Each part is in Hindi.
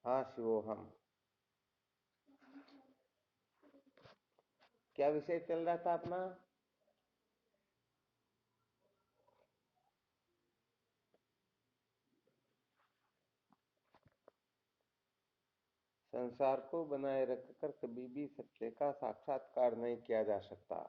हाँ शिवोहम। क्या विषय चल रहा था अपना? संसार को बनाए रखकर कभी भी सत्य का साक्षात्कार नहीं किया जा सकता।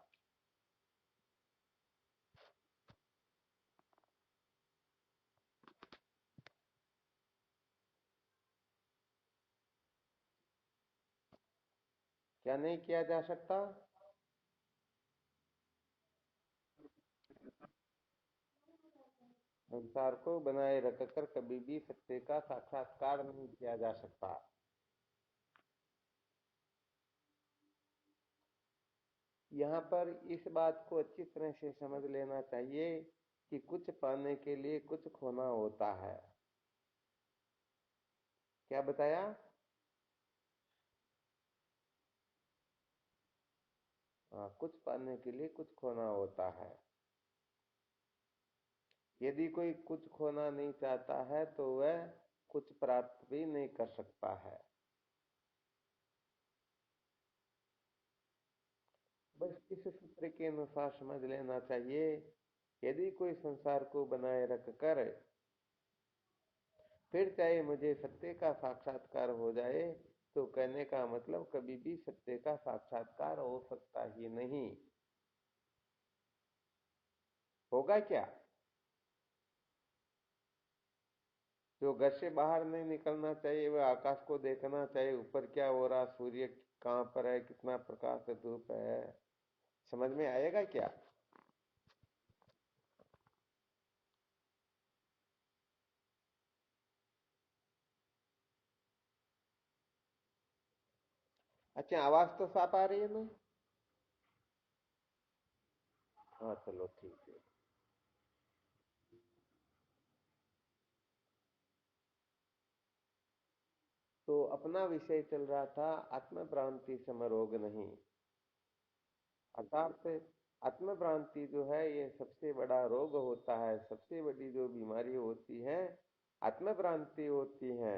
क्या नहीं किया जा सकता? संसार को बनाए रखकर कभी भी सत्य का साक्षात्कार नहीं किया जा सकता। यहाँ पर इस बात को अच्छी तरह से समझ लेना चाहिए कि कुछ पाने के लिए कुछ खोना होता है। क्या बताया? हाँ, कुछ पाने के लिए कुछ खोना होता है। यदि कोई कुछ खोना नहीं चाहता है तो वह कुछ प्राप्त भी नहीं कर सकता है। बस इस सूत्र के अनुसार समझ लेना चाहिए, यदि कोई संसार को बनाए रख कर फिर चाहे मुझे सत्य का साक्षात्कार हो जाए, तो कहने का मतलब कभी भी सत्य का साक्षात्कार हो सकता ही नहीं। होगा क्या? जो घर से बाहर नहीं निकलना चाहिए वह आकाश को देखना चाहिए, ऊपर क्या हो रहा, सूर्य कहाँ पर है, कितना प्रकाश है, धूप है। समझ में आएगा क्या? अच्छा, आवाज तो साफ आ रही है ना? हाँ चलो ठीक है। तो अपना विषय चल रहा था आत्म भ्रांति समरोग नहीं। अर्थात आत्म भ्रांति जो है ये सबसे बड़ा रोग होता है, सबसे बड़ी जो बीमारी होती है आत्म भ्रांति होती है।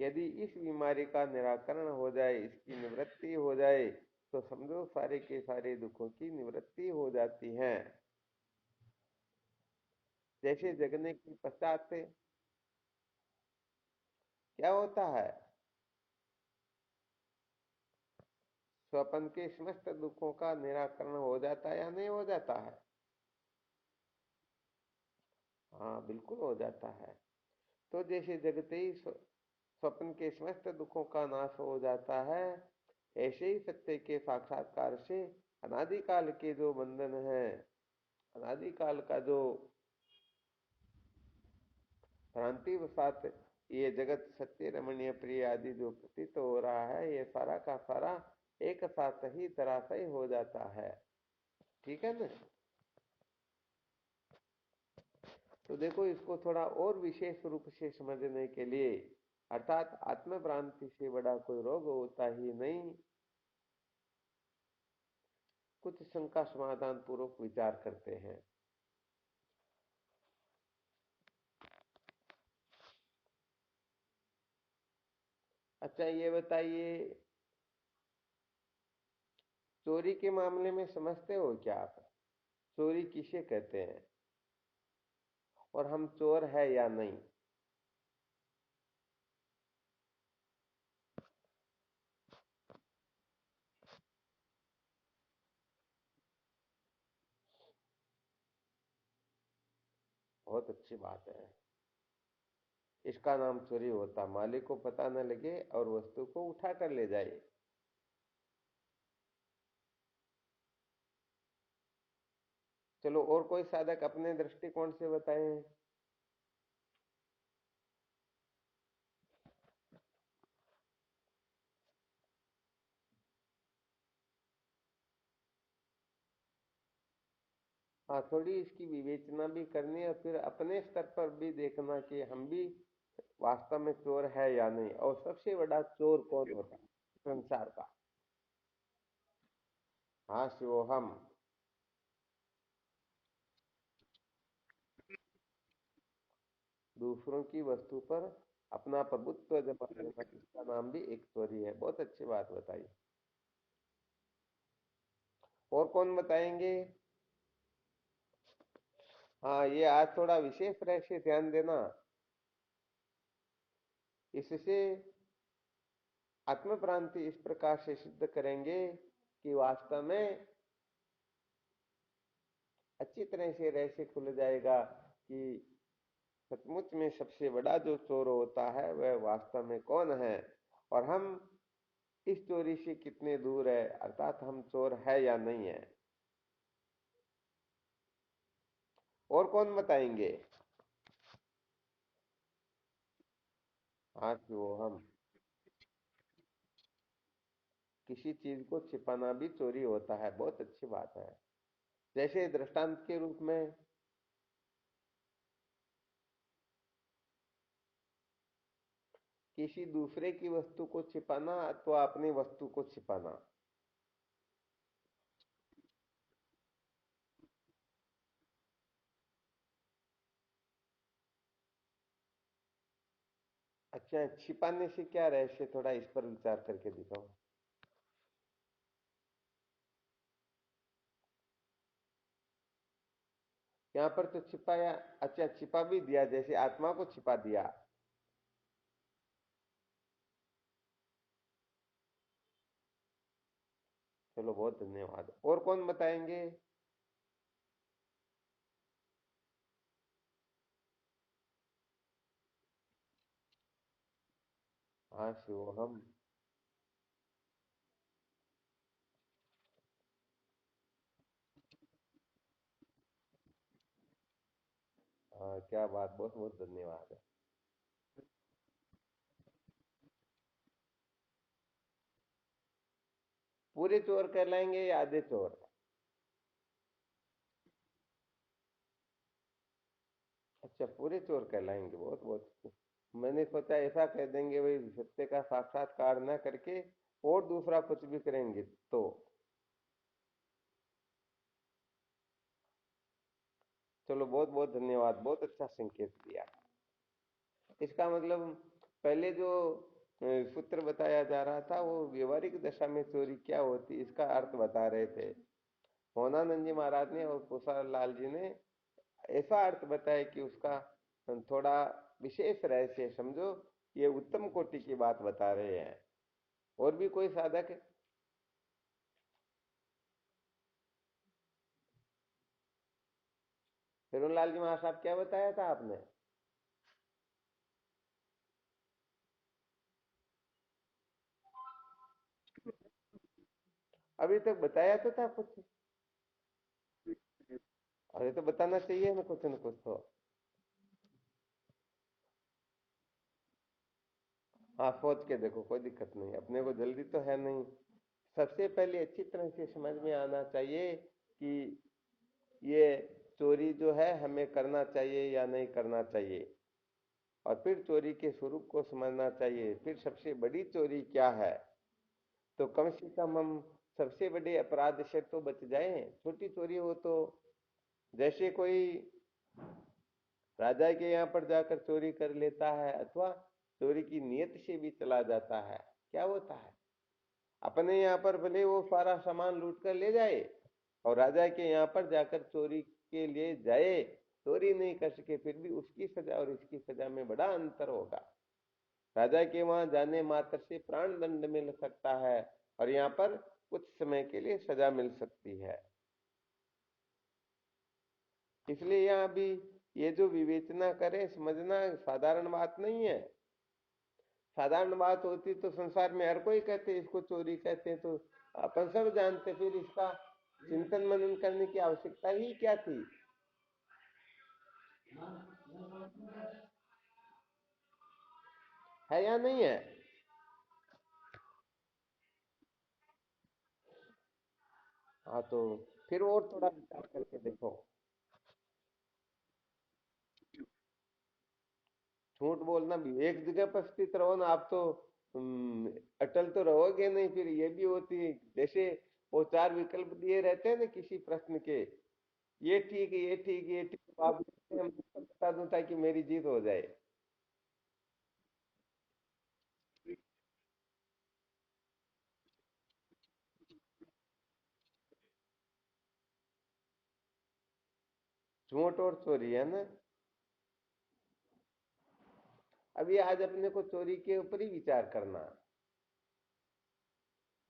यदि इस बीमारी का निराकरण हो जाए, इसकी निवृत्ति हो जाए, तो समझो सारे के सारे दुखों की निवृत्ति हो जाती है। जैसे जगने के पश्चात क्या होता है? स्वप्न के समस्त दुखों का निराकरण हो जाता है या नहीं हो जाता है? हाँ बिल्कुल हो जाता है। तो जैसे जगते ही स्वप्न के समस्त दुखों का नाश हो जाता है, ऐसे ही सत्य के साक्षात्कार से अनादिकाल के जो बंधन है, अनादिकाल का जो भ्रांति वसात ये जगत सत्य रमणीय प्रिय आदि जो प्रतीत हो रहा है, ये सारा का सारा एक साथ ही धराशायी हो जाता है। ठीक है ना? तो देखो, इसको थोड़ा और विशेष रूप से समझने के लिए, अर्थात आत्म भ्रांति से बड़ा कोई रोग होता ही नहीं, कुछ शंका समाधान पूर्वक विचार करते हैं। अच्छा ये बताइए, चोरी के मामले में समझते हो क्या आप? चोरी किसे कहते हैं और हम चोर है या नहीं? बहुत अच्छी बात है। इसका नाम चोरी होता, मालिक को पता न लगे और वस्तु को उठा कर ले जाए। चलो और कोई साधक अपने दृष्टिकोण से बताएं। हाँ, थोड़ी इसकी विवेचना भी करनी है, फिर अपने स्तर पर भी देखना कि हम भी वास्तव में चोर है या नहीं, और सबसे बड़ा चोर कौन होता है संसार का? हाँ शिवोहम। दूसरों की वस्तु पर अपना प्रभुत्व जमा लेना, इसका नाम भी एक चोरी है। बहुत अच्छी बात बताई। और कौन बताएंगे? हाँ, ये आज थोड़ा विशेष रहस्य ध्यान देना। इससे आत्म भ्रांति इस प्रकार से सिद्ध करेंगे कि वास्तव में अच्छी तरह से रहस्य खुल जाएगा कि सचमुच में सबसे बड़ा जो चोर होता है वह वास्तव में कौन है, और हम इस चोरी से कितने दूर है, अर्थात हम चोर है या नहीं है। और कौन बताएंगे? हाँ कि वो हम किसी चीज को छिपाना भी चोरी होता है। बहुत अच्छी बात है। जैसे दृष्टांत के रूप में, किसी दूसरे की वस्तु को छिपाना अथवा अपनी वस्तु को छिपाना। अच्छा, छिपाने से क्या रहस्य, थोड़ा इस पर विचार करके दिखाओ। यहाँ पर तो छिपाया, अच्छा छिपा भी दिया, जैसे आत्मा को छिपा दिया। चलो बहुत धन्यवाद। और कौन बताएंगे? हाँ शिव हम। हाँ क्या बात, बहुत बहुत धन्यवाद है। पूरे चोर कहलाएंगे या आधे चोर? अच्छा पूरे चोर कहलाएंगे, बहुत बहुत। मैंने सोचा ऐसा कह देंगे भाई सत्य का साक्षात्कार न करके और दूसरा कुछ भी करेंगे तो। चलो बहुत बहुत धन्यवाद, बहुत अच्छा संकेत दिया। इसका मतलब पहले जो सूत्र बताया जा रहा था वो व्यवहारिक दशा में चोरी क्या होती इसका अर्थ बता रहे थे मोहनानंद जी महाराज ने, और कुशाल लाल जी ने ऐसा अर्थ बताया कि उसका थोड़ा विशेष रहस्य समझो। ये उत्तम कोटि की बात बता रहे हैं। और भी कोई साधक है? हिरून जी महाराज साहब क्या बताया था आपने? अभी तक बताया तो था कुछ। अरे तो बताना चाहिए ना कुछ न कुछ तो। हाँ सोच के देखो, कोई दिक्कत नहीं, अपने को जल्दी तो है नहीं। सबसे पहले अच्छी तरह से समझ में आना चाहिए कि ये चोरी जो है हमें करना चाहिए या नहीं करना चाहिए, और फिर चोरी के स्वरूप को समझना चाहिए, फिर सबसे बड़ी चोरी क्या है। तो कम से कम हम सबसे बड़े अपराध से तो बच जाएं। छोटी चोरी हो तो, जैसे कोई राजा के यहाँ पर जाकर चोरी कर लेता है अथवा चोरी की नीयत से भी चला जाता है, क्या होता है अपने यहाँ पर भले वो सारा सामान लूट कर ले जाए और राजा के यहाँ पर जाकर चोरी के लिए जाए, चोरी नहीं कर सके, फिर भी उसकी सजा और इसकी सजा में बड़ा अंतर होगा। राजा के वहां जाने मात्र से प्राण दंड मिल सकता है, और यहाँ पर कुछ समय के लिए सजा मिल सकती है। इसलिए यहाँ भी ये जो विवेचना करें समझना साधारण बात नहीं है। साधारण बात होती तो संसार में हर कोई कहते इसको चोरी कहते हैं, तो अपन सब जानते, फिर इसका चिंतन मनन करने की आवश्यकता ही क्या थी? है या नहीं है? हाँ तो फिर और थोड़ा विचार करके देखो। झूठ बोलना भी एक जगह पर स्थित रहो ना आप तो, अटल तो रहोगे नहीं। फिर ये भी होती है, जैसे वो चार विकल्प दिए रहते हैं ना किसी प्रश्न के, ये ठीक है ये ठीक है ये ठीक है, तो आप हम बता दूं ताकि मेरी जीत हो जाए। झूठ और चोरी, है ना। अभी आज अपने को चोरी के ऊपर ही विचार करना।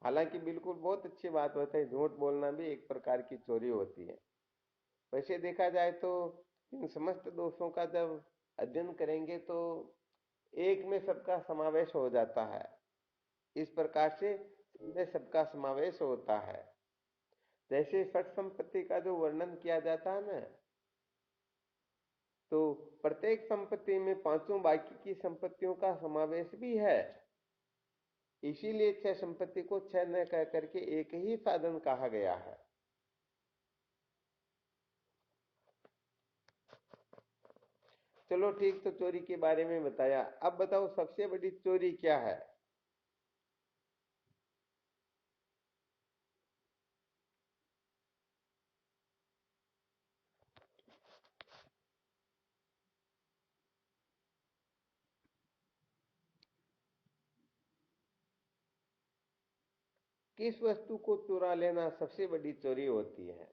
हालांकि बिल्कुल बहुत अच्छी बात होती है, झूठ बोलना भी एक प्रकार की चोरी होती है। वैसे देखा जाए तो इन समस्त दोषों का जब अध्ययन करेंगे तो एक में सबका समावेश हो जाता है। इस प्रकार से इनमें सबका समावेश होता है। जैसे षट संपत्ति का जो वर्णन किया जाता है ना, तो प्रत्येक संपत्ति में पांचों बाकी की संपत्तियों का समावेश भी है। इसीलिए छह संपत्ति को छह न कह करके एक ही साधन कहा गया है। चलो ठीक, तो चोरी के बारे में बताया। अब बताओ सबसे बड़ी चोरी क्या है। किस वस्तु को चुरा लेना सबसे बड़ी चोरी होती है।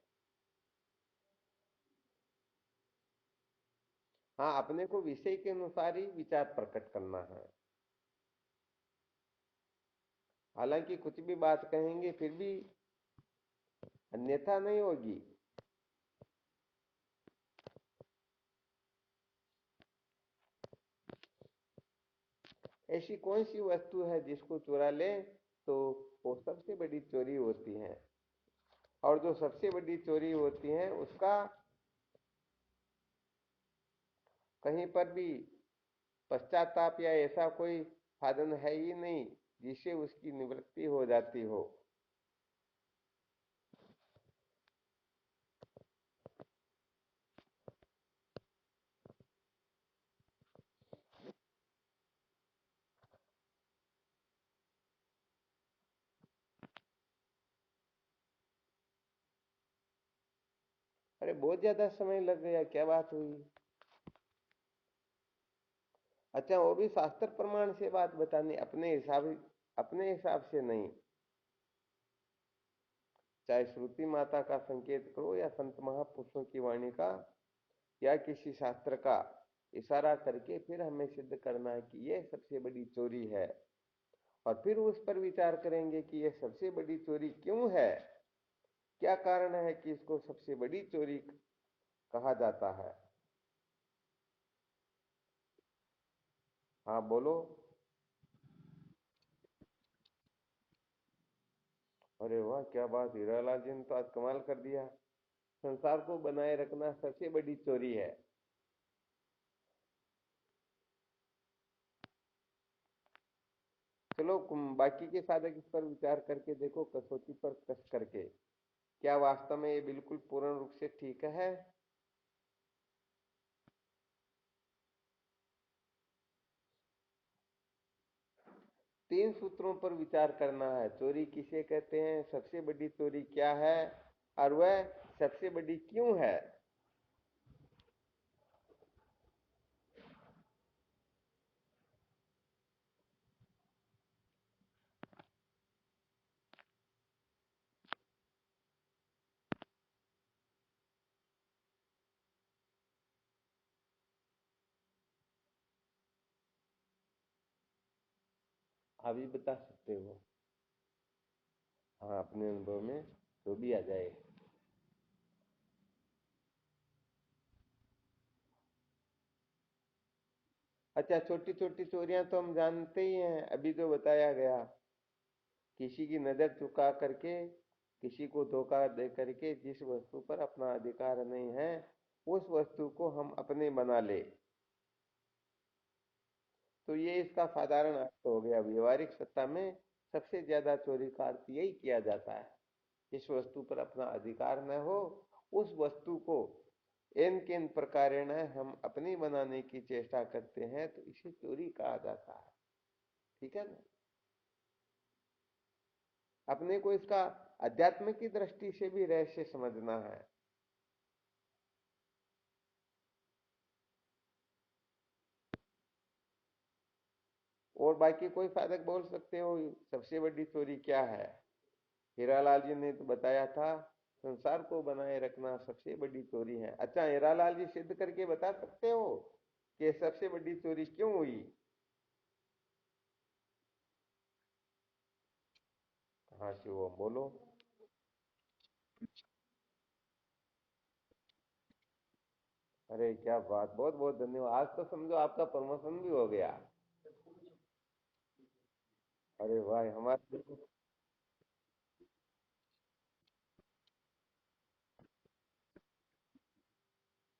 हाँ, अपने को विषय के अनुसार ही विचार प्रकट करना है। हालांकि कुछ भी बात कहेंगे फिर भी अन्यथा नहीं होगी। ऐसी कौन सी वस्तु है जिसको चुरा ले तो वो सबसे बड़ी चोरी होती है। और जो सबसे बड़ी चोरी होती है उसका कहीं पर भी पश्चाताप या ऐसा कोई साधन है ही नहीं जिससे उसकी निवृत्ति हो जाती हो। अरे बहुत ज्यादा समय लग गया, क्या बात हुई। अच्छा, वो भी शास्त्र प्रमाण से बात बतानी, अपने हिसाब से नहीं। चाहे श्रुति माता का संकेत करो या संत महापुरुषों की वाणी का या किसी शास्त्र का इशारा करके फिर हमें सिद्ध करना है कि ये सबसे बड़ी चोरी है। और फिर उस पर विचार करेंगे कि ये सबसे बड़ी चोरी क्यों है, क्या कारण है कि इसको सबसे बड़ी चोरी कहा जाता है। हाँ बोलो। अरे वाह, क्या बात, हीरालाल जी ने तो आज कमाल कर दिया। संसार को बनाए रखना सबसे बड़ी चोरी है। चलो बाकी के साधक इस पर विचार करके देखो, कसौटी पर कस करके, क्या वास्तव में ये बिल्कुल पूर्ण रूप से ठीक है। 3 सूत्रों पर विचार करना है। चोरी किसे कहते हैं, सबसे बड़ी चोरी क्या है, और वह सबसे बड़ी क्यों है। आप भी बता सकते हो। हाँ, अपने अनुभव में जो भी आ जाए। अच्छा, छोटी छोटी चोरियां तो हम जानते ही हैं, अभी जो बताया गया, किसी की नजर चुका करके, किसी को धोखा दे करके जिस वस्तु पर अपना अधिकार नहीं है उस वस्तु को हम अपने बना ले, तो ये इसका साधारण अर्थ हो गया। व्यवहारिक सत्ता में सबसे ज्यादा चोरी का अर्थ यही किया जाता है, जिस वस्तु पर अपना अधिकार न हो उस वस्तु को एन किन प्रकारेण हम अपनी बनाने की चेष्टा करते हैं, तो इसे चोरी कहा जाता है। ठीक है ना। अपने को इसका अध्यात्म की दृष्टि से भी रहस्य समझना है। और बाकी कोई साधक बोल सकते हो सबसे बड़ी चोरी क्या है। हीरालाल जी ने तो बताया था संसार को बनाए रखना सबसे बड़ी चोरी है। अच्छा हीरालाल जी, सिद्ध करके बता सकते हो कि सबसे बड़ी चोरी क्यों हुई? हाँ शिवम बोलो। अरे क्या बात, बहुत बहुत धन्यवाद। आज तो समझो आपका प्रमोशन भी हो गया। अरे भाई हमारे,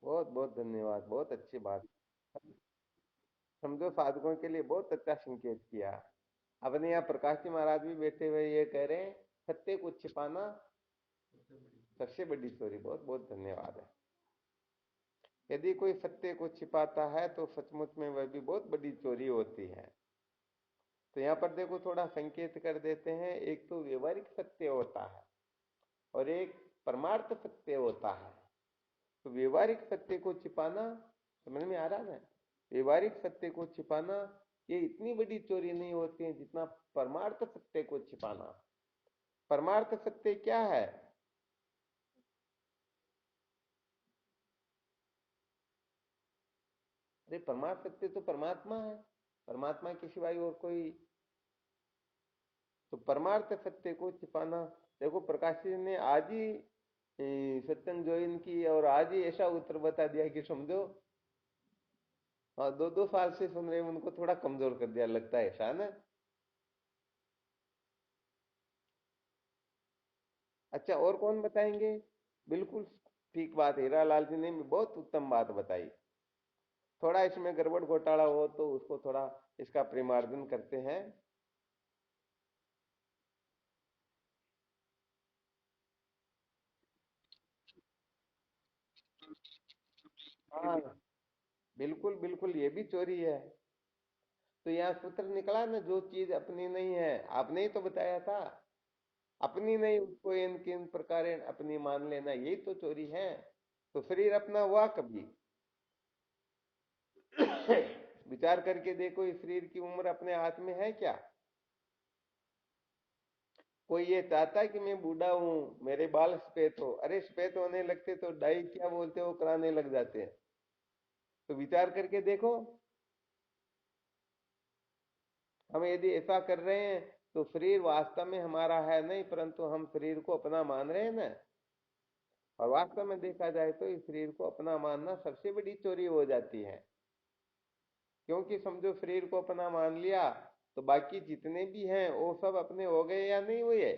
बहुत बहुत धन्यवाद, बहुत अच्छी बात। समझो साधकों के लिए बहुत अच्छा संकेत किया। अपने यहाँ प्रकाश जी महाराज भी बैठे हुए ये कह रहे हैं, सत्य को छिपाना सबसे बड़ी चोरी। बहुत बहुत धन्यवाद है। यदि कोई सत्य को छिपाता है तो सचमुच में वह भी बहुत बड़ी चोरी होती है। तो यहाँ पर देखो थोड़ा संकेत कर देते हैं। एक तो व्यवहारिक सत्य होता है और एक परमार्थ सत्य होता है। तो व्यवहारिक सत्य को छिपाना, समझ में आ रहा है? व्यवहारिक सत्य को छिपाना ये इतनी बड़ी चोरी नहीं होती है जितना परमार्थ सत्य को छिपाना। परमार्थ सत्य क्या है? अरे परमार्थ सत्य तो परमात्मा है, परमात्मा के सिवाय और कोई। तो परमार्थ सत्य को छिपाना, देखो प्रकाश जी ने आज ही सत्संग ज्वाइन की और आज ही ऐसा उत्तर बता दिया कि समझो, हाँ 2-2 साल से सुन रहे हैं, उनको थोड़ा कमजोर कर दिया लगता है, ऐसा है ना? अच्छा और कौन बताएंगे? बिल्कुल ठीक बात, हीरा लाल जी ने भी बहुत उत्तम बात बताई। थोड़ा इसमें गड़बड़ घोटाला हो तो उसको थोड़ा इसका परिमार्जन करते हैं। हाँ बिल्कुल बिल्कुल, ये भी चोरी है। तो यहाँ सूत्र निकला ना, जो चीज अपनी नहीं है, आपने ही तो बताया था। अपनी नहीं उसको इन किन प्रकार अपनी मान लेना, यही तो चोरी है। तो शरीर अपना हुआ कभी? विचार करके देखो, इस शरीर की उम्र अपने हाथ में है क्या? कोई ये चाहता है कि मैं बूढ़ा हूं, मेरे बाल सफेद हो? अरे सफेद होने लगते तो डाई क्या बोलते हो कराने लग जाते हैं। तो विचार करके देखो, हम यदि ऐसा कर रहे हैं तो शरीर वास्तव में हमारा है नहीं, परंतु हम शरीर को अपना मान रहे हैं ना। और वास्तव में देखा जाए तो इस शरीर को अपना मानना सबसे बड़ी चोरी हो जाती है। क्योंकि समझो शरीर को अपना मान लिया तो बाकी जितने भी हैं वो सब अपने हो गए या नहीं हुए?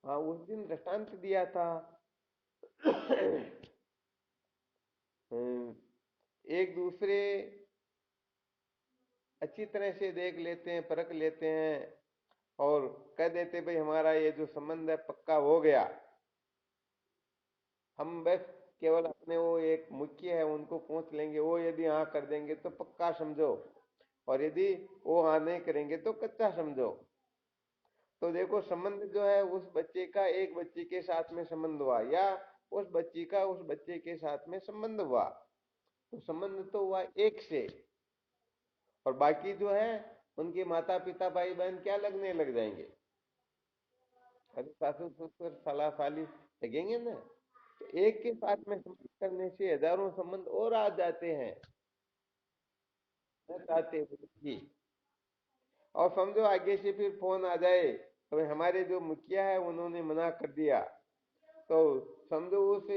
हाँ उस दिन दृष्टांत दिया था। हम्म, एक दूसरे अच्छी तरह से देख लेते हैं, परख लेते हैं और कह देते भाई हमारा ये जो संबंध है पक्का हो गया। हम बस केवल अपने वो एक मुखिया है उनको पूछ लेंगे, वो यदि हाँ कर देंगे तो पक्का समझो, और यदि वो हाँ नहीं करेंगे तो कच्चा समझो। तो देखो संबंध जो है उस बच्चे का एक बच्चे के साथ में संबंध हुआ, या उस बच्ची का उस बच्चे के साथ में संबंध हुआ, तो संबंध तो हुआ एक से। और बाकी जो है उनके माता पिता भाई बहन क्या लगने लग जाएंगे? अरे सासू ससुर साला साली लगेंगे ना। तो एक के साथ में संबंध करने से हजारों संबंध और आ जाते हैं, न चाहते हुए भी। और समझो आगे से फिर फोन आ जाए तो भाई हमारे जो मुखिया है उन्होंने मना कर दिया, तो समझो उस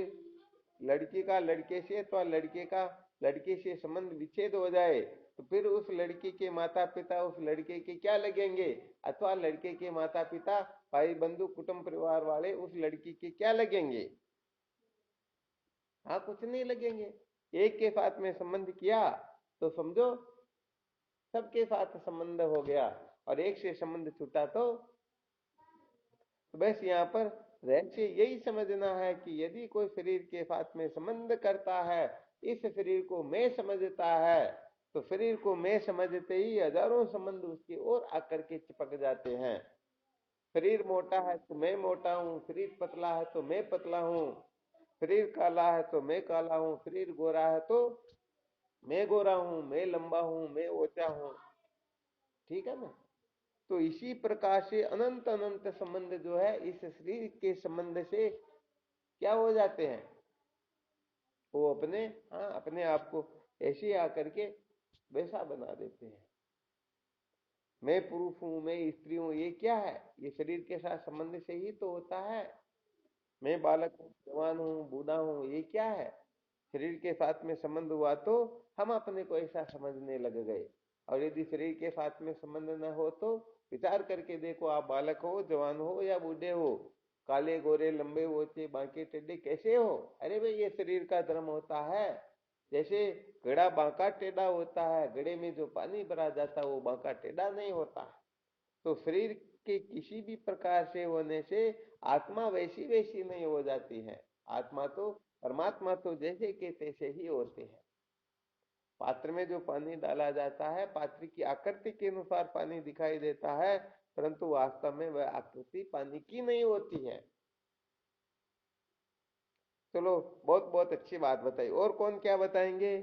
लड़की का लड़के से, तो लड़के का लड़के से संबंध विच्छेद हो जाए, तो फिर उस लड़की के माता पिता उस लड़के के क्या लगेंगे? अथवा लड़के के माता पिता भाई बंधु कुटुंब परिवार वाले उस लड़की के क्या लगेंगे? हाँ कुछ नहीं लगेंगे। एक के साथ में संबंध किया तो समझो सबके साथ संबंध हो गया, और एक से संबंध छूटा तो बस यहाँ पर रहस्य यही समझना है कि यदि कोई शरीर के साथ में संबंध करता है, इस शरीर को मैं समझता है, तो शरीर को मैं समझते ही हजारों संबंध उसकी ओर आकर के चिपक जाते हैं। शरीर मोटा है तो मैं मोटा हूँ, शरीर पतला है तो मैं पतला हूँ, शरीर काला है तो मैं काला हूँ, शरीर गोरा है तो मैं गोरा हूँ, मैं लंबा हूँ, मैं ऊंचा हूँ। ठीक है ना? तो इसी प्रकार से अनंत अनंत संबंध जो है इस शरीर के संबंध से क्या हो जाते हैं, वो अपने, हाँ, अपने आप को ऐसे आकर के वैसा बना देते हैं। मैं पुरुष हूं, मैं स्त्री हूं, ये क्या है, ये शरीर के साथ संबंध से ही तो होता है। मैं बालक हूँ, जवान हूँ, बूढ़ा हूँ, ये क्या है, शरीर के साथ में संबंध हुआ तो हम अपने को ऐसा समझने लग गए। और यदि शरीर के साथ में संबंध न हो तो विचार करके देखो, आप बालक हो, जवान हो या बूढ़े हो, काले गोरे लंबे होते बांके टेढ़े कैसे हो, अरे भाई ये शरीर का धर्म होता है। जैसे घड़ा बांका टेढ़ा होता है, घड़े में जो पानी भरा जाता है वो बांका टेढ़ा नहीं होता है। तो शरीर के किसी भी प्रकार से होने से आत्मा वैसी वैसी नहीं हो जाती है। आत्मा तो, परमात्मा तो जैसे के तैसे ही होते हैं। पात्र में जो पानी डाला जाता है, पात्र की आकृति के अनुसार पानी दिखाई देता है, परंतु वास्तव में वह आकृति पानी की नहीं होती है। चलो, बहुत बहुत अच्छी बात बताई। और कौन क्या बताएंगे?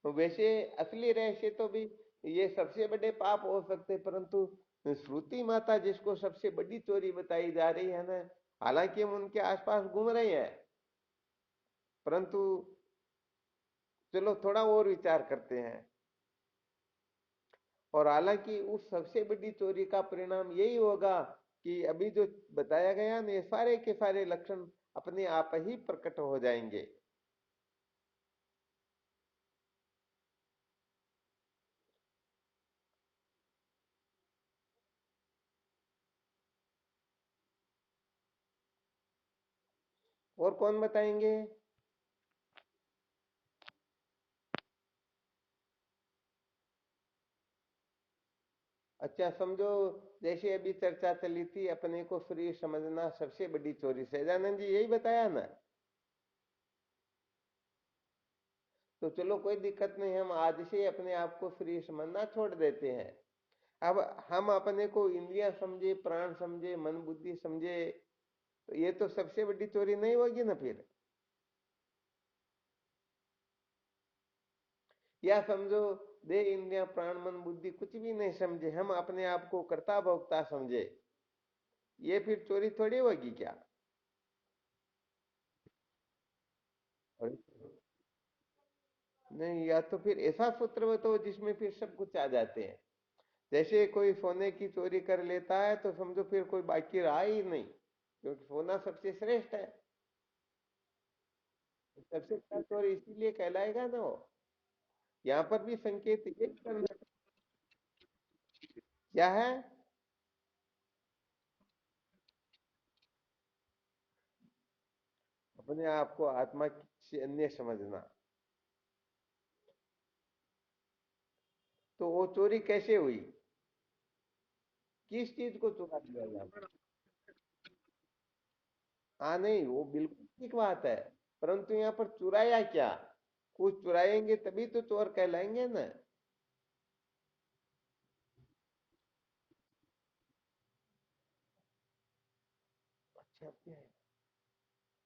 वैसे असली रहस्य तो भी ये सबसे बड़े पाप हो सकते, परंतु श्रुति माता जिसको सबसे बड़ी चोरी बताई जा रही है ना, हालांकि हम उनके आसपास घूम रहे हैं, परंतु चलो थोड़ा और विचार करते हैं। और हालांकि उस सबसे बड़ी चोरी का परिणाम यही होगा कि अभी जो बताया गया ना, ये सारे के सारे लक्षण अपने आप ही प्रकट हो जाएंगे। और कौन बताएंगे? अच्छा समझो, जैसे अभी चर्चा चली थी, अपने को फ्री समझना सबसे बड़ी चोरी, सहजानंद जी यही बताया ना। तो चलो कोई दिक्कत नहीं, हम आज से अपने आप को फ्री समझना छोड़ देते हैं। अब हम अपने को इंद्रियां समझे, प्राण समझे, मन बुद्धि समझे, तो ये तो सबसे बड़ी चोरी नहीं होगी ना फिर। या समझो, देह इंद्रियां प्राण मन बुद्धि कुछ भी नहीं समझे, हम अपने आप को कर्ता भोक्ता समझे, ये फिर चोरी थोड़ी होगी क्या? और नहीं, या तो फिर ऐसा सूत्र बताओ जिसमें फिर सब कुछ आ जाते हैं। जैसे कोई सोने की चोरी कर लेता है तो समझो फिर कोई बाकी रहा ही नहीं, क्योंकि सोना सबसे श्रेष्ठ है। सबसे बड़ा चोरी इसीलिए कहलाएगा ना वो। यहाँ पर भी संकेत ये करना, क्या है? अपने आप को आत्मा से अन्य समझना। तो वो चोरी कैसे हुई, किस चीज को चुरा लिया जाए? हाँ नहीं, वो बिल्कुल ठीक बात है, परंतु यहाँ पर चुराया क्या? कुछ चुराएंगे तभी तो चोर कहलाएंगे ना। अच्छा क्या है?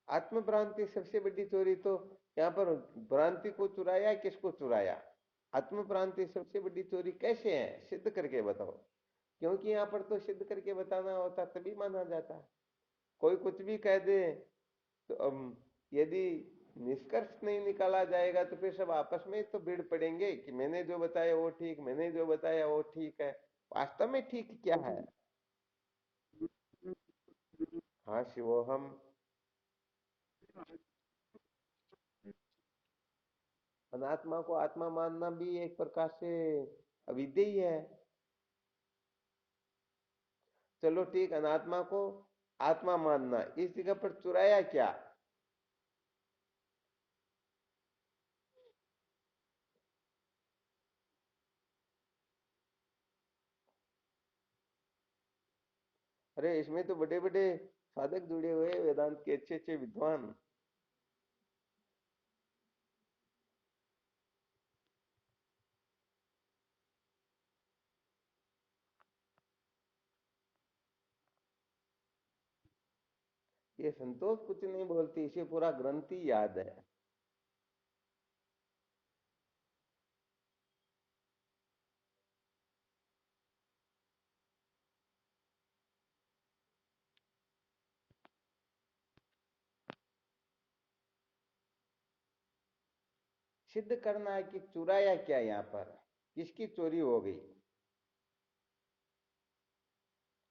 आत्म भ्रांति सबसे बड़ी चोरी तो, यहाँ पर भ्रांति को चुराया, किसको चुराया? आत्म भ्रांति सबसे बड़ी चोरी कैसे है, सिद्ध करके बताओ। क्योंकि यहाँ पर तो सिद्ध करके बताना होता तभी माना जाता। कोई कुछ भी कह दे तो यदि निष्कर्ष नहीं निकाला जाएगा तो फिर सब आपस में तो भिड़ पड़ेंगे कि मैंने जो बताया वो ठीक, मैंने जो बताया वो ठीक है। वास्तव में ठीक क्या है? हाँ शिवोहम। अनात्मा को आत्मा मानना भी एक प्रकार से अविद्या ही है। चलो ठीक, अनात्मा को आत्मा मानना, इस जगह पर चुराया क्या? अरे इसमें तो बड़े बड़े साधक जुड़े हुए हैं, वेदांत के अच्छे अच्छे विद्वान। ये संतोष कुछ नहीं बोलती, इसे पूरा ग्रंथ ही याद है। सिद्ध करना है कि चुराया क्या, यहाँ पर किसकी चोरी हो गई।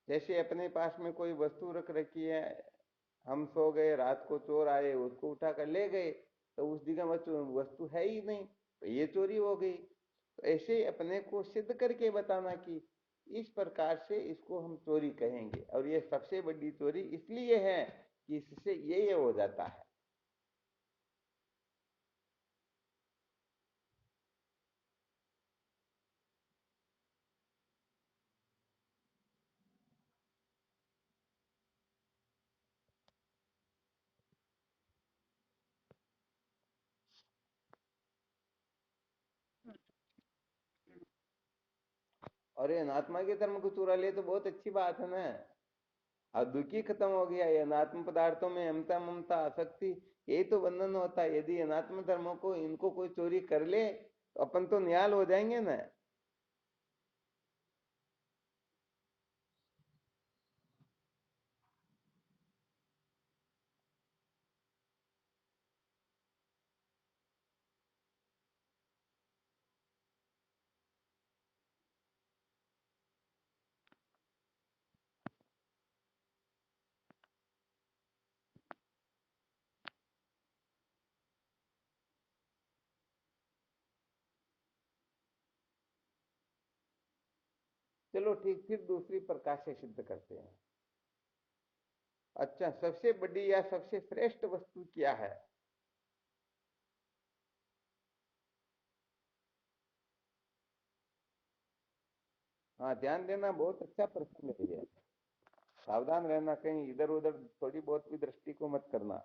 जैसे अपने पास में कोई वस्तु रख रखी है, हम सो गए, रात को चोर आए, उसको उठा कर ले गए, तो उस जगह वस्तु है ही नहीं, तो ये चोरी हो गई। तो ऐसे ही अपने को सिद्ध करके बताना कि इस प्रकार से इसको हम चोरी कहेंगे, और ये सबसे बड़ी चोरी इसलिए है कि इससे ये हो जाता है। और ये अनात्मा के धर्म को चुरा ले तो बहुत अच्छी बात है ना। अब दुखी खत्म हो गया, ये अनात्म पदार्थों में अमता ममता आसक्ति, यही तो बंधन होता है। यदि अनात्म धर्मों को इनको कोई चोरी कर ले तो अपन तो निहाल हो जाएंगे ना। चलो ठीक, फिर दूसरी प्रकार से सिद्ध करते हैं। अच्छा, सबसे बड़ी या सबसे श्रेष्ठ वस्तु क्या है? हाँ, ध्यान देना, बहुत अच्छा प्रश्न है ये। सावधान रहना, कहीं इधर उधर थोड़ी बहुत भी दृष्टि को मत करना।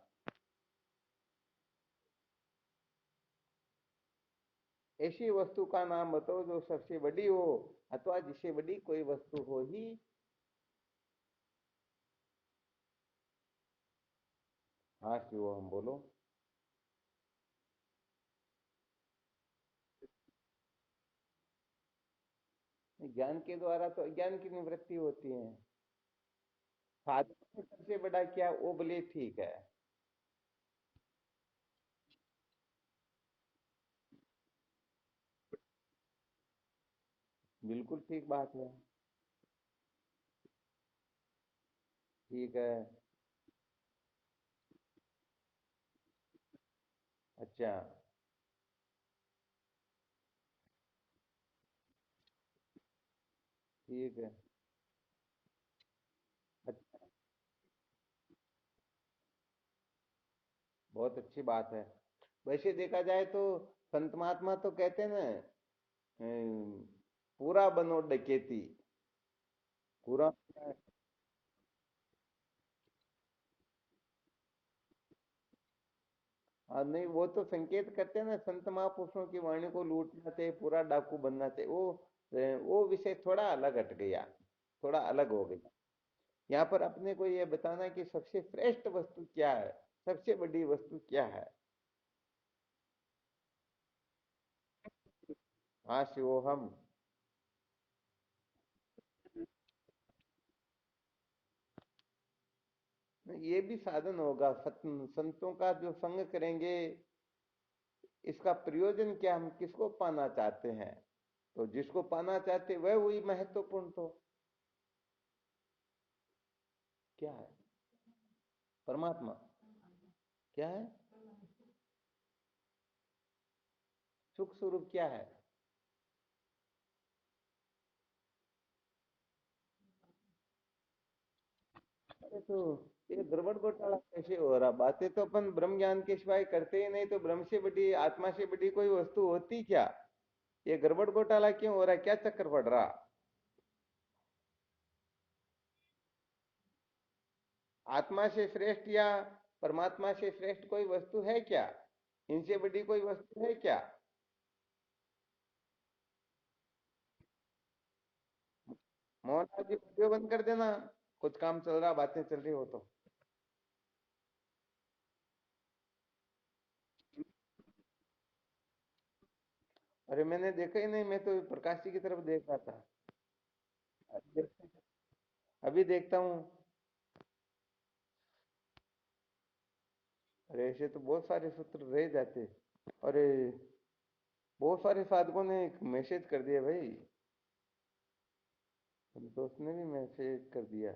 ऐसी वस्तु का नाम बताओ जो सबसे बड़ी हो, अथवा जिससे बड़ी कोई वस्तु हो ही। हाँ शिव, हम बोलो। ज्ञान के द्वारा तो अज्ञान की निवृत्ति होती है। साधन में सबसे बड़ा क्या, वो बोले ठीक है। बिल्कुल ठीक बात है। ठीक है। अच्छा। ठीक है। अच्छा, बहुत अच्छी बात है। वैसे देखा जाए तो संत महात्मा तो कहते हैं ना, अम, पूरा बनो डकैती। पूरा। हाँ नहीं, वो तो संकेत करते हैं ना, संत महापुरुषों की वाणी को लूटना चाहिए, पूरा डाकू बनना चाहिए। वो विषय थोड़ा अलग हट गया, थोड़ा अलग हो गया। यहाँ पर अपने को ये बताना कि सबसे श्रेष्ठ वस्तु क्या है, सबसे बड़ी वस्तु क्या है। हाँ शिवोहम। ये भी साधन होगा, संतों का जो संग करेंगे, इसका प्रयोजन क्या, हम किसको पाना चाहते हैं। तो जिसको पाना चाहते वह हुई महत्वपूर्ण। तो क्या है? परमात्मा। क्या है? सुख स्वरूप क्या है? अरे तो ये गड़बड़ घोटाला कैसे हो रहा? बातें तो अपन ब्रह्म ज्ञान के सिवाय करते ही नहीं, तो ब्रह्म से बड़ी, आत्मा से बड़ी कोई वस्तु होती क्या? ये गड़बड़ घोटाला क्यों हो रहा है, क्या चक्कर पड़ रहा? आत्मा से श्रेष्ठ या परमात्मा से श्रेष्ठ कोई वस्तु है क्या? इनसे बड़ी कोई वस्तु है क्या? मोहन जी, वीडियो बंद कर देना, कुछ काम चल रहा, बातें चल रही हो तो। अरे मैंने देखा ही नहीं, मैं तो प्रकाश जी की तरफ देख रहा था। अभी अभी देखता हूँ। अरे ऐसे तो बहुत सारे सूत्र रह जाते। अरे, बहुत सारे साधकों ने मैसेज कर दिया भाई। संतोष ने भी मैसेज कर दिया,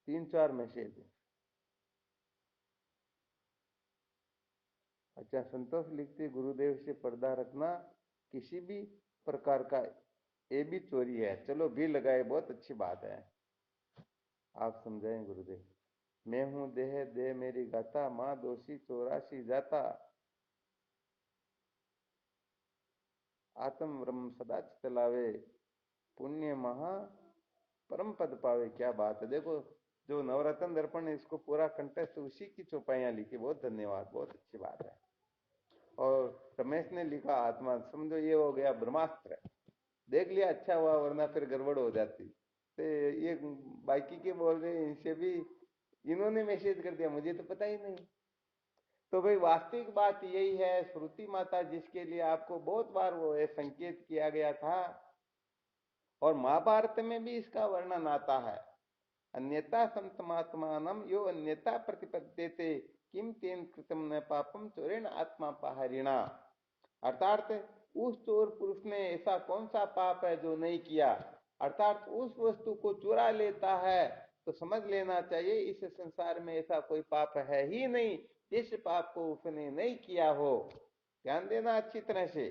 3-4 मैसेज। अच्छा, संतोष लिखते गुरुदेव से पर्दा रखना किसी भी प्रकार का, ये भी चोरी है। चलो भी लगाए, बहुत अच्छी बात है। आप समझाएं गुरुदेव। मैं हूं देह देह मेरी गाता, माँ दोषी 84 जाता, आत्म ब्रह्म सदा चलावे, पुण्य महा परम पद पावे। क्या बात है। देखो, जो नवरत्न दर्पण है इसको पूरा कंटेस्ट उसी की चौपाइयां लिखी। बहुत धन्यवाद, बहुत अच्छी बात है। और रमेश ने लिखा आत्मा, समझो ये हो गया ब्रह्मास्त्र। देख लिया, अच्छा हुआ, वरना फिर गड़बड़ हो जाती। तो ये बाकी के बोल रहे हैं, इनसे भी इन्होंने मैसेज कर दिया, मुझे तो पता ही नहीं। तो भाई वास्तविक बात यही है, श्रुति माता जिसके लिए आपको बहुत बार वो है संकेत किया गया था, और महाभारत में भी इसका वर्णन आता है। अन्यथा संतमात्मानम यो अन्यथा प्रतिपद्यते किम तेन कृतम न पापम चोरेण आत्मा पहारिणा। अर्थात उस चोर पुरुष ने ऐसा कौन सा पाप है जो नहीं किया। अर्थात उस वस्तु को चुरा लेता है तो समझ लेना चाहिए इस संसार में ऐसा कोई पाप है ही नहीं जिस पाप को उसने नहीं किया हो। ध्यान देना अच्छी तरह से।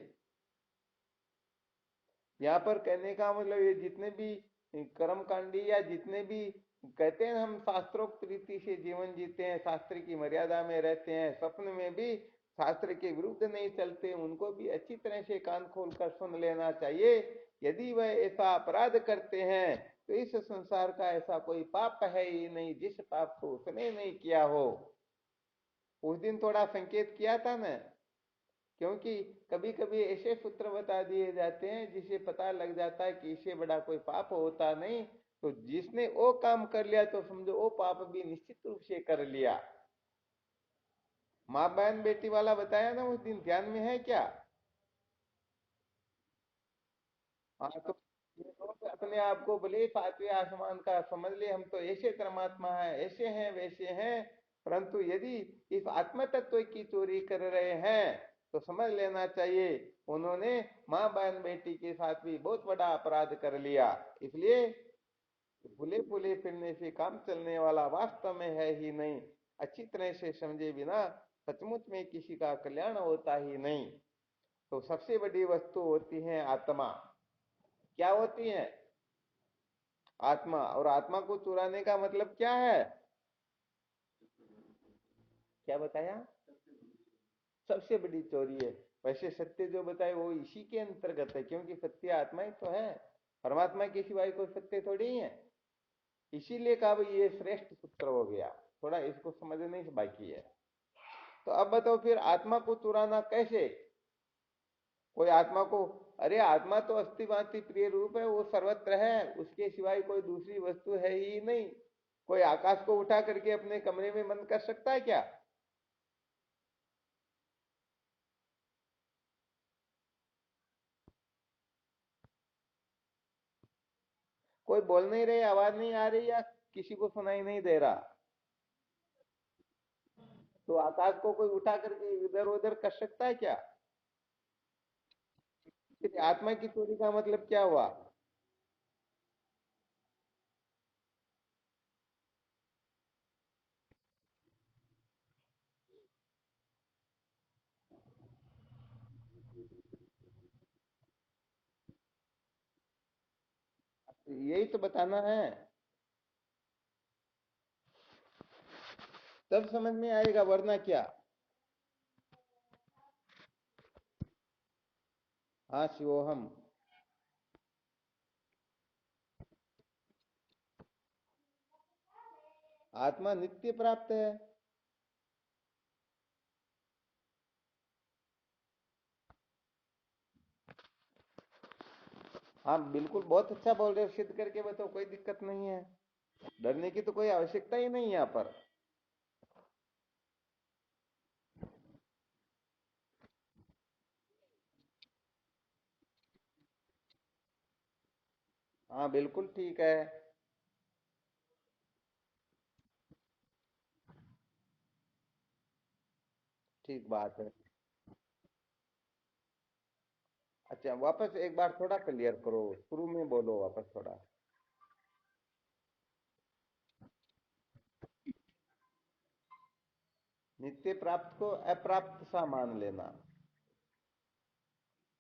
यहाँ पर कहने का मतलब ये जितने भी कर्मकांडी या जितने भी कहते हैं हम शास्त्रोक्त रीति से जीवन जीते हैं, शास्त्र की मर्यादा में रहते हैं, स्वप्न में भी शास्त्र के विरुद्ध नहीं चलते, उनको भी अच्छी तरह से कान खोल कर सुन लेना चाहिए। यदि वह ऐसा अपराध करते हैं तो इस संसार का ऐसा कोई पाप है ही नहीं जिस पाप को उसने नहीं किया हो। उस दिन थोड़ा संकेत किया था ना, क्योंकि कभी कभी ऐसे सूत्र बता दिए जाते हैं जिसे पता लग जाता है कि इससे बड़ा कोई पाप होता नहीं। तो जिसने वो काम कर लिया तो समझो वो पाप भी निश्चित रूप से कर लिया। माँ बहन बेटी वाला बताया ना उस दिन, ध्यान में है क्या? हाँ, तो ये लोग अपने आप को भले ही सातवें आसमान का समझ ले, हम तो ऐसे परमात्मा है, ऐसे हैं वैसे हैं, परंतु यदि इस आत्म तत्व की चोरी कर रहे हैं तो समझ लेना चाहिए उन्होंने माँ बहन बेटी के साथ भी बहुत बड़ा अपराध कर लिया। इसलिए भूले भूले फिरने से काम चलने वाला वास्तव में है ही नहीं। अच्छी तरह से समझे बिना सचमुच में किसी का कल्याण होता ही नहीं। तो सबसे बड़ी वस्तु होती है आत्मा। क्या होती है? आत्मा। और आत्मा को चुराने का मतलब क्या है? क्या बताया? सबसे बड़ी चोरी है। वैसे सत्य जो बताए वो इसी के अंतर्गत है, क्योंकि सत्य आत्मा ही तो है, परमात्मा के सिवाय कोई सत्य थोड़ी ही है। इसीलिए कहा भाई ये श्रेष्ठ सूत्र हो गया। थोड़ा इसको समझने से बाकी है। तो अब बताओ फिर आत्मा को चुराना कैसे? कोई आत्मा को, अरे आत्मा तो अस्तिवादी प्रिय रूप है, वो सर्वत्र है, उसके सिवाय कोई दूसरी वस्तु है ही नहीं। कोई आकाश को उठा करके अपने कमरे में बंद कर सकता है क्या? कोई बोल नहीं रहे, आवाज नहीं आ रही या किसी को सुनाई नहीं दे रहा, तो आकाश को कोई उठा करके इधर उधर कर सकता है क्या? फिर आत्मा की चोरी का मतलब क्या हुआ? यही तो बताना है, तब समझ में आएगा, वरना क्या। हाँ शिवोहम। आत्मा नित्य प्राप्त है। हाँ बिल्कुल, बहुत अच्छा बोल रहे हो, सिद्ध करके बताओ, कोई दिक्कत नहीं है। डरने की तो कोई आवश्यकता ही नहीं है यहाँ पर। हाँ बिल्कुल ठीक है। ठीक बात है। अच्छा, वापस एक बार थोड़ा क्लियर करो, शुरू में बोलो वापस थोड़ा। नित्य प्राप्त को अप्राप्त सा मान लेना।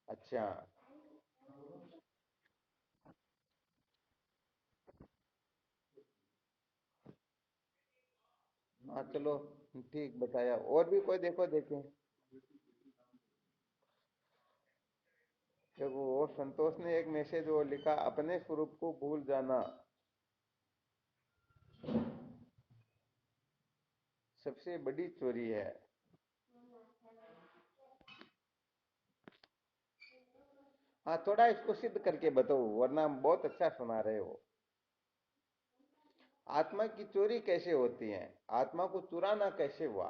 अच्छा। हाँ चलो, ठीक बताया। और भी कोई देखो, देखें। देखो, वो संतोष ने एक मैसेज वो लिखा, अपने स्वरूप को भूल जाना सबसे बड़ी चोरी है। हाँ, थोड़ा इसको सिद्ध करके बताओ, वरना बहुत अच्छा सुना रहे हो। आत्मा की चोरी कैसे होती है? आत्मा को चुराना कैसे हुआ?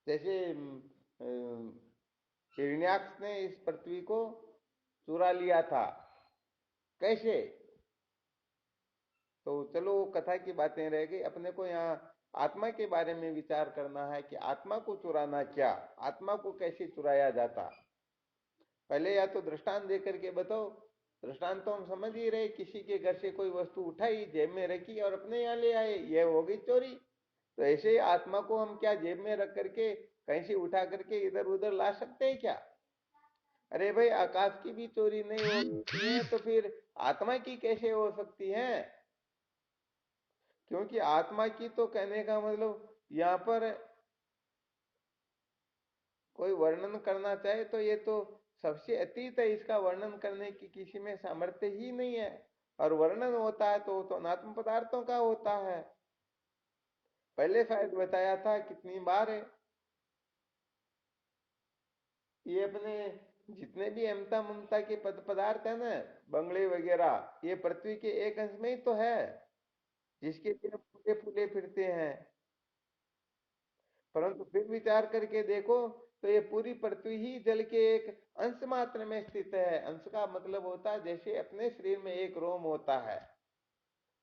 जैसे हिरण्याक्ष ने इस पृथ्वी को चुरा लिया था, कैसे? तो चलो, वो कथा की बातें रह गई, अपने को यहाँ आत्मा के बारे में विचार करना है कि आत्मा को चुराना क्या, आत्मा को कैसे चुराया जाता। पहले या तो दृष्टांत दे करके बताओ। दृष्टांत तो हम समझ ही रहे, किसी के घर से कोई वस्तु उठाई, जेब में रखी और अपने यहाँ ले आए, ये हो गई चोरी। तो ऐसे ही आत्मा को हम क्या जेब में रख करके कहीं से उठा करके इधर उधर ला सकते हैं क्या? अरे भाई, आकाश की भी चोरी नहीं होती है, तो फिर आत्मा की कैसे हो सकती है? क्योंकि आत्मा की तो कहने का मतलब यहाँ पर कोई वर्णन करना चाहे तो ये तो सबसे अतीत है, इसका वर्णन करने की किसी में सामर्थ्य ही नहीं है। और वर्णन होता है तो अनात्म पदार्थों का होता है। पहले शायद बताया था कितनी बार है, ये अपने जितने भी अमता ममता के पद पदार्थ है ना, बंगले वगैरह, ये पृथ्वी के एक अंश में ही तो है, जिसके लिए फूले फूले फिरते हैं। परंतु फिर विचार करके देखो, तो ये पूरी पृथ्वी ही जल के एक अंश मात्र में स्थित है। अंश का मतलब होता है जैसे अपने शरीर में एक रोम होता है,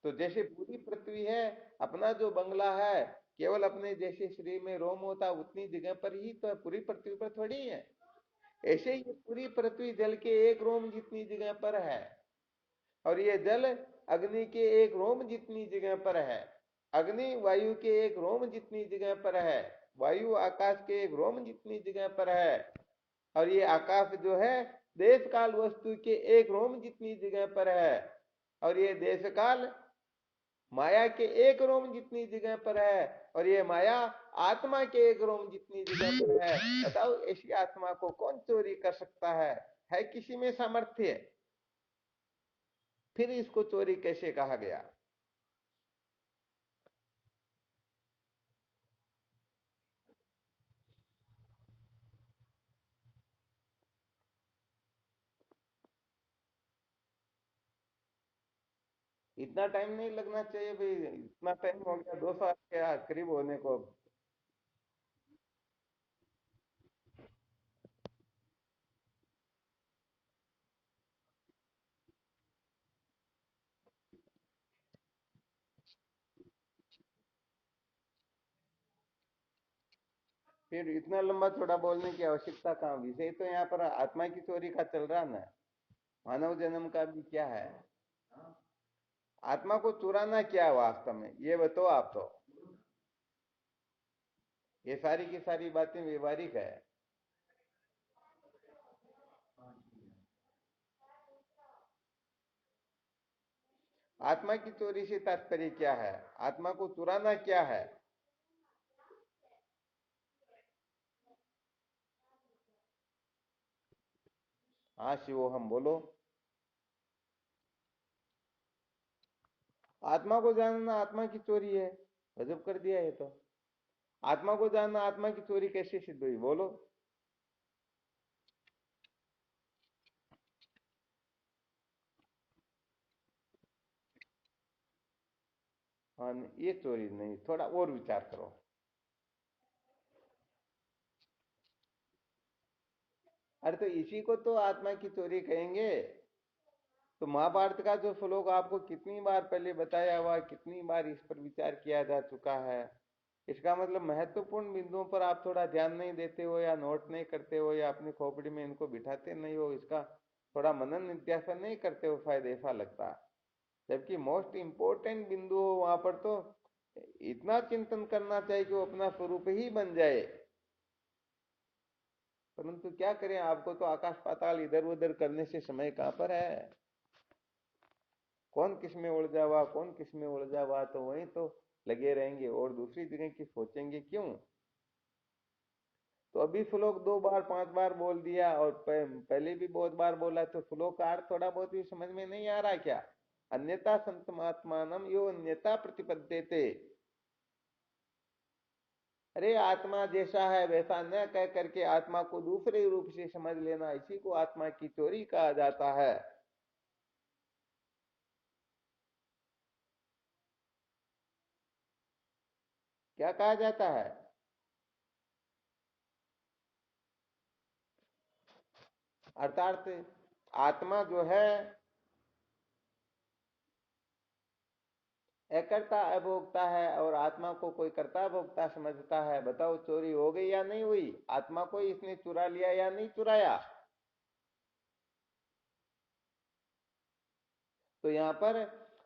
तो जैसे पूरी पृथ्वी है, अपना जो बंगला है केवल अपने जैसे शरीर में रोम होता है उतनी जगह पर ही तो है, पूरी पृथ्वी पर थोड़ी है। ऐसे ही ये पूरी पृथ्वी जल के एक रोम जितनी जगह पर है, और ये जल अग्नि के एक रोम जितनी जगह पर है, अग्नि वायु के एक रोम जितनी जगह पर है, वायु आकाश के एक रोम जितनी जगह पर है, और ये आकाश जो है देश काल वस्तु के एक रोम जितनी जगह पर है, और ये देश काल माया के एक रोम जितनी जगह पर है, और ये माया आत्मा के एक रोम जितनी जगह पर है। बताओ, ऐसी आत्मा को कौन चोरी कर सकता है किसी में सामर्थ्य? फिर इसको चोरी कैसे कहा गया? इतना टाइम नहीं लगना चाहिए भाई, इतना टाइम हो गया, 2 साल के करीब होने को। फिर इतना लंबा चौड़ा बोलने की आवश्यकता कहाँ? विषय तो यहाँ पर आत्मा की चोरी का चल रहा ना, मानव जन्म का भी क्या है। आत्मा को चुराना क्या है वास्तव में, ये बताओ आप तो। ये सारी की सारी बातें व्यवहारिक है। आत्मा की चोरी से तात्पर्य क्या है? आत्मा को चुराना क्या है? हाँ शिवो, हम बोलो। आत्मा को जानना आत्मा की चोरी है। गजब कर दिया ये तो। आत्मा को जानना आत्मा की चोरी कैसे सिद्ध हुई, बोलो। हाँ, ये चोरी नहीं, थोड़ा और विचार करो। अरे तो इसी को तो आत्मा की चोरी कहेंगे। तो महाभारत का जो श्लोक आपको कितनी बार पहले बताया हुआ, कितनी बार इस पर विचार किया जा चुका है। इसका मतलब महत्वपूर्ण बिंदुओं पर आप थोड़ा ध्यान नहीं देते हो, या नोट नहीं करते हो, या अपनी खोपड़ी में इनको बिठाते नहीं हो, इसका थोड़ा मनन नित्यासन नहीं करते हो, शायद ऐसा लगता है। जबकि मोस्ट इंपॉर्टेंट बिंदु हो वहां पर तो इतना चिंतन करना चाहिए कि वो अपना स्वरूप ही बन जाए। परंतु क्या करें, आपको तो आकाश पाताल इधर उधर करने से समय कहाँ पर है। कौन किस में उलझा हुआ, कौन किस में उलझा हुआ, तो वहीं तो लगे रहेंगे और दूसरी जगह की सोचेंगे क्यों। तो अभी श्लोक 2 बार 5 बार बोल दिया और पहले भी बहुत बार बोला, तो श्लोक का अर्थ थोड़ा बहुत भी समझ में नहीं आ रहा क्या। अन्यथा संतमात्मानम यो अन्यथा प्रतिपद्यते। अरे आत्मा जैसा है वैसा न कह करके आत्मा को दूसरे रूप से समझ लेना, इसी को आत्मा की चोरी कहा जाता है। क्या कहा जाता है? अर्थात आत्मा जो है अकर्ता अभोक्ता है, और आत्मा को कोई कर्ता भोक्ता समझता है। बताओ चोरी हो गई या नहीं हुई? आत्मा को इसने चुरा लिया या नहीं चुराया? तो यहाँ पर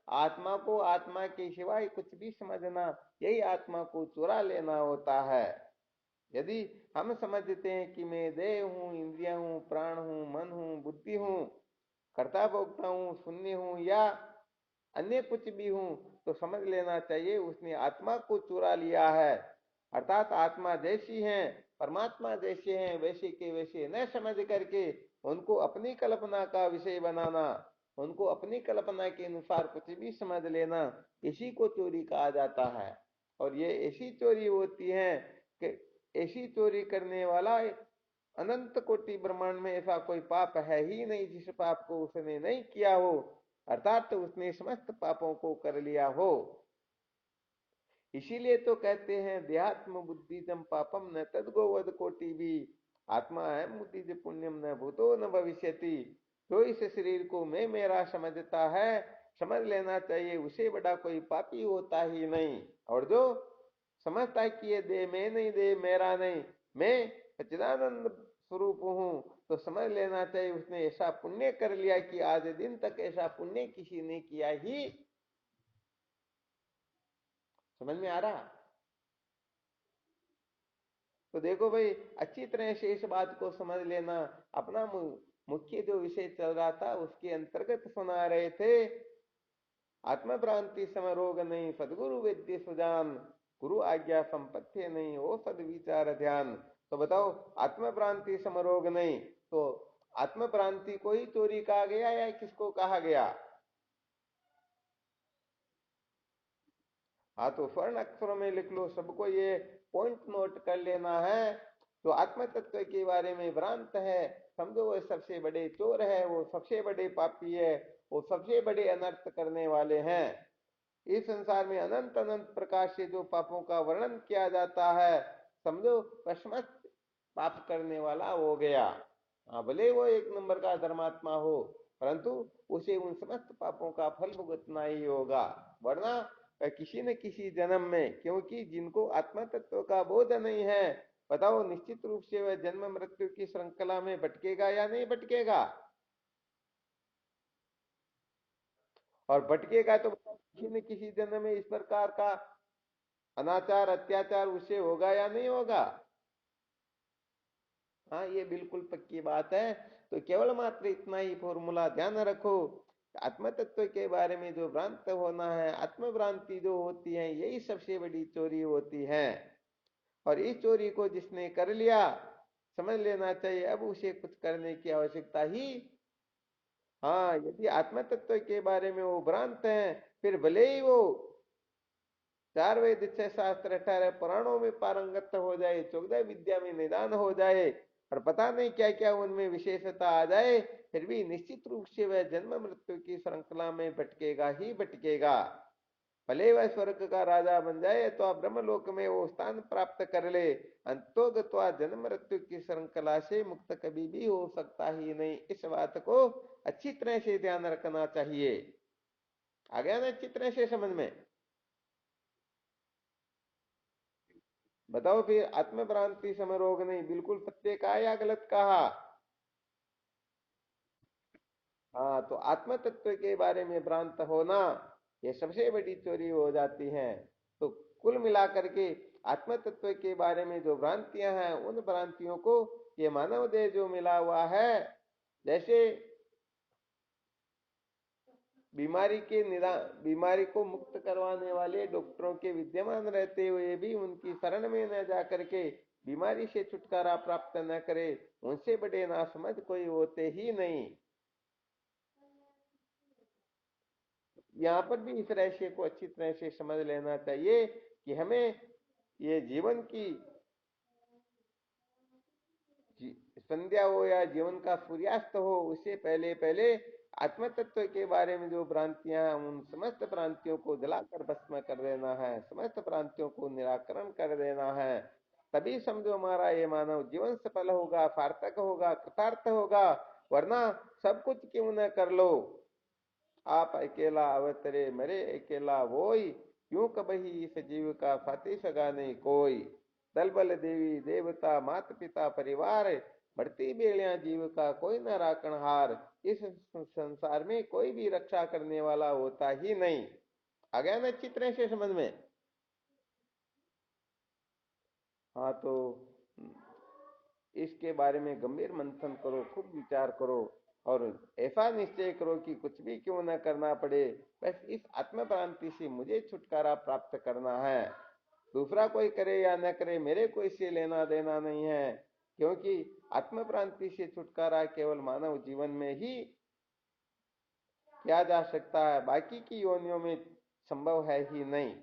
आत्मा को आत्मा के सिवाय कुछ भी समझना, यही आत्मा को चुरा लेना होता है। यदि हम समझते हैं कि मैं देह हूं, इंद्रिया हूं, प्राण हूं, मन हूं, बुद्धि हूं, कर्ता भोक्ता हूं, शून्य हूं, या अन्य कुछ भी हूं, तो समझ लेना चाहिए उसने आत्मा को चुरा लिया है। अर्थात आत्मा जैसी है, परमात्मा जैसे हैं, वैसे के वैसे न समझ करके उनको अपनी कल्पना का विषय बनाना, उनको अपनी कल्पना के अनुसार कुछ भी समझ लेना, इसी को चोरी कहा जाता है। और ये ऐसी चोरी होती है कि ऐसी चोरी करने वाला अनंत कोटि ब्रह्मांड में ऐसा कोई पाप है ही नहीं जिस पाप को उसने नहीं किया हो, अर्थात तो उसने समस्त पापों को कर लिया हो। इसीलिए तो कहते हैं देहात्म बुद्धिजम पापम न तद्गोवद कोटि भी, आत्मा है बुद्धिज पुण्यम न भूतो न भविष्यति। जो इस शरीर को मैं मेरा समझता है, समझ लेना चाहिए उसे बड़ा कोई पापी होता ही नहीं। और जो समझता है कि ये देह मैं नहीं, देह मेरा नहीं, मैं सच्चिदानंद स्वरूप हूं, तो समझ लेना चाहिए उसने ऐसा पुण्य कर लिया कि आज दिन तक ऐसा पुण्य किसी ने किया ही। समझ में आ रहा? तो देखो भाई, अच्छी तरह से इस बात को समझ लेना। अपना मुख्य जो विषय चल रहा था उसके अंतर्गत सुना रहे थे। आत्मभ्रांति समरोग नहीं, सदगुरु वेद्य सुजान, गुरु आज्ञा संपत्ति नहीं, हो सदविचार ध्यान। तो बताओ, आत्मभ्रांति समरोग नहीं, तो आत्मभ्रांति को ही चोरी कहा गया या किसको कहा गया? हाँ, तो स्वर्ण अक्षरों में लिख लो, सबको ये पॉइंट नोट कर लेना है। तो आत्म तत्व के बारे में भ्रांत है, समझो वो सबसे बड़े चोर है, वो सबसे बड़े पापी है, वो सबसे बड़े अनर्थ करने वाले हैं। इस संसार में अनंत अनंत प्रकार से जो पापों का वर्णन किया जाता है, समझो पश्चिमस्त पाप करने वाला हो गया। हाँ, भले वो एक नंबर का धर्मात्मा हो, परंतु उसे उन समस्त पापों का फल भुगतना ही होगा, वरना किसी न किसी जन्म में, क्योंकि जिनको आत्मा तत्व का बोध नहीं है, बताओ निश्चित रूप से वह जन्म मृत्यु की श्रृंखला में भटकेगा या नहीं भटकेगा? और भटकेगा तो बताओ किसी न किसी जन्म में इस प्रकार का अनाचार अत्याचार उससे होगा या नहीं होगा? हाँ, ये बिल्कुल पक्की बात है। तो केवल मात्र इतना ही फॉर्मूला ध्यान रखो, आत्म तत्व के बारे में जो भ्रांत होना है, आत्म भ्रांति जो होती है, यही सबसे बड़ी चोरी होती है। और इस चोरी को जिसने कर लिया, समझ लेना चाहिए अब उसे कुछ करने की आवश्यकता ही। हाँ, यदि आत्म तत्व के बारे में वो भ्रांत है, फिर भले ही वो 4 वेद 6 शास्त्र 18 पुराणों में पारंगत हो जाए, 14 विद्या में निदान हो जाए, और पता नहीं क्या क्या उनमें विशेषता आ जाए, फिर भी निश्चित रूप से वह जन्म मृत्यु की श्रृंखला में भटकेगा ही भटकेगा। भले वह स्वर्ग का राजा बन जाए, तो आप ब्रह्मलोक में वो स्थान प्राप्त कर ले, अंतोगत्वा जन्म मृत्यु की श्रृंखला से मुक्त कभी भी हो सकता ही नहीं। इस बात को अच्छी तरह से ध्यान रखना चाहिए। आ गया ना अच्छी तरह से समझ में? बताओ फिर, आत्म भ्रांति समय रोग नहीं, बिल्कुल सत्य कहा या गलत कहा? हाँ, तो आत्म तत्व के बारे में भ्रांत होना, ये सबसे बड़ी चोरी हो जाती है। तो कुल मिलाकर के आत्म तत्व के बारे में जो भ्रांतियां हैं, उन भ्रांतियों को ये मानव देह जो मिला हुआ है, जैसे बीमारी के निरा बीमारी को मुक्त करवाने वाले डॉक्टरों के विद्यमान रहते हुए भी उनकी शरण में न जा करके बीमारी से छुटकारा प्राप्त न करे, उनसे बड़े नासमझ कोई होते ही नहीं। यहाँ पर भी इस रहस्य को अच्छी तरह से समझ लेना चाहिए कि हमें ये जीवन की संध्या हो या जीवन का सूर्यास्त हो, उससे पहले पहले आत्म तत्व के बारे में जो भ्रांतियां हैं, उन समस्त भ्रांतियों को जलाकर भस्म कर देना है, समस्त भ्रांतियों को निराकरण कर देना है। तभी समझो हमारा ये मानव जीवन सफल होगा, सार्थक होगा, कृतार्थ होगा। वरना सब कुछ क्यों न कर लो, आप अकेला अवतरे मरे अकेला वोई, यूं कबही इस जीव का फाति सगा नहीं कोई। दल बल देवी देवता मात पिता परिवार, बढ़ती बेड़ियां जीव का कोई न राखणहार। इस संसार में कोई भी रक्षा करने वाला होता ही नहीं। आ गया ना अच्छी तरह से समझ में? हाँ, तो इसके बारे में गंभीर मंथन करो, खूब विचार करो, और ऐसा निश्चय करो कि कुछ भी क्यों न करना पड़े, बस इस आत्म भ्रांति से मुझे छुटकारा प्राप्त करना है। दूसरा कोई करे या न करे, मेरे को इससे लेना देना नहीं है। क्योंकि आत्म भ्रांति से छुटकारा केवल मानव जीवन में ही किया जा सकता है, बाकी की योनियों में संभव है ही नहीं।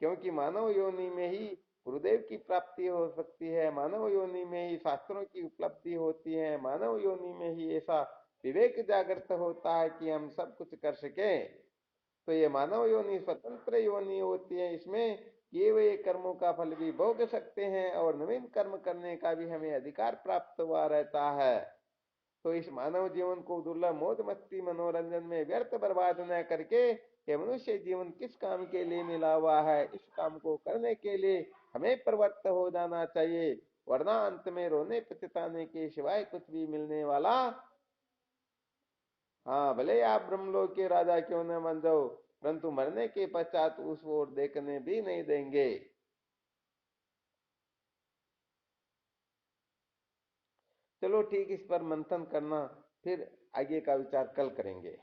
क्योंकि मानव योनि में ही गुरुदेव की प्राप्ति हो सकती है, मानव योनि में ही शास्त्रों की उपलब्धि होती है, मानव योनि में ही ऐसा विवेक जागृत होता है कि हम सब कुछ कर सके। तो ये मानव योनि स्वतंत्र योनि होती है, इसमें किए हुए कर्मों का फल भी भोग सकते हैं और नवीन कर्म करने का भी हमें अधिकार प्राप्त हुआ रहता है। तो इस मानव जीवन को दुर्लभ मौज मस्ती मनोरंजन में व्यर्थ बर्बाद न करके, ये मनुष्य जीवन किस काम के लिए मिला हुआ है, इस काम को करने के लिए हमें प्रवृत्त हो जाना चाहिए। वरना अंत में रोने पछताने के सिवाय कुछ भी मिलने वाला, हाँ, भले आप ब्रह्मलोक के राजा क्यों न बन जाओ, परंतु मरने के पश्चात उस ओर देखने भी नहीं देंगे। चलो ठीक, इस पर मंथन करना, फिर आगे का विचार कल करेंगे।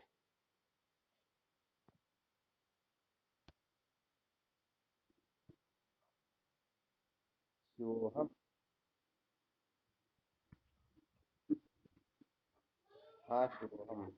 जो हम, हाँ, शुरू हम